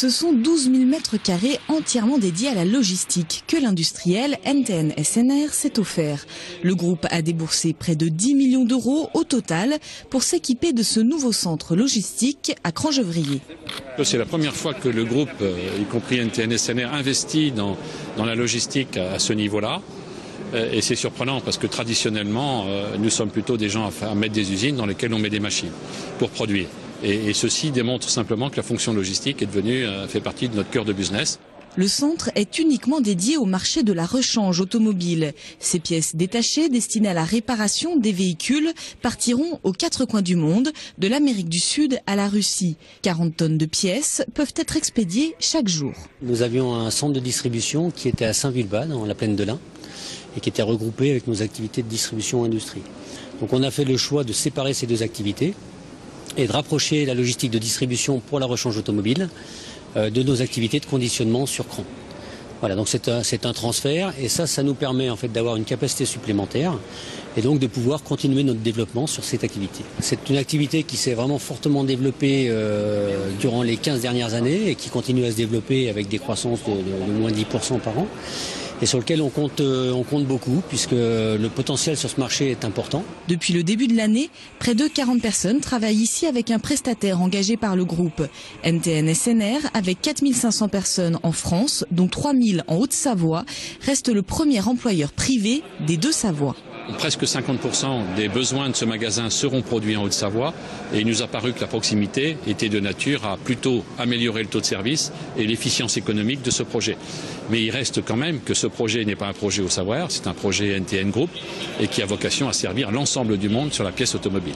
Ce sont 12 000 mètres carrés entièrement dédiés à la logistique que l'industriel NTN SNR s'est offert. Le groupe a déboursé près de 10 millions d'euros au total pour s'équiper de ce nouveau centre logistique à Crangevrier. C'est la première fois que le groupe, y compris NTN SNR, investit dans la logistique à ce niveau-là. Et c'est surprenant parce que traditionnellement, nous sommes plutôt des gens à mettre des usines dans lesquelles on met des machines pour produire. Et ceci démontre simplement que la fonction logistique est devenue, fait partie de notre cœur de business. Le centre est uniquement dédié au marché de la rechange automobile. Ces pièces détachées destinées à la réparation des véhicules partiront aux 4 coins du monde, de l'Amérique du Sud à la Russie. 40 tonnes de pièces peuvent être expédiées chaque jour. Nous avions un centre de distribution qui était à Saint-Vulbas, dans la plaine de l'Ain, et qui était regroupé avec nos activités de distribution industrie. Donc on a fait le choix de séparer ces deux activités et de rapprocher la logistique de distribution pour la rechange automobile de nos activités de conditionnement sur cran. Voilà, donc c'est un transfert et ça nous permet en fait d'avoir une capacité supplémentaire et donc de pouvoir continuer notre développement sur cette activité. C'est une activité qui s'est vraiment fortement développée durant les 15 dernières années et qui continue à se développer avec des croissances de moins de 10% par an. Et sur lequel on compte beaucoup puisque le potentiel sur ce marché est important. Depuis le début de l'année, près de 40 personnes travaillent ici avec un prestataire engagé par le groupe. NTN SNR, avec 4500 personnes en France, dont 3000 en Haute-Savoie, reste le premier employeur privé des Deux-Savoies. Presque 50% des besoins de ce magasin seront produits en Haute-Savoie et il nous a paru que la proximité était de nature à plutôt améliorer le taux de service et l'efficience économique de ce projet. Mais il reste quand même que ce projet n'est pas un projet au savoir, c'est un projet NTN Group et qui a vocation à servir l'ensemble du monde sur la pièce automobile.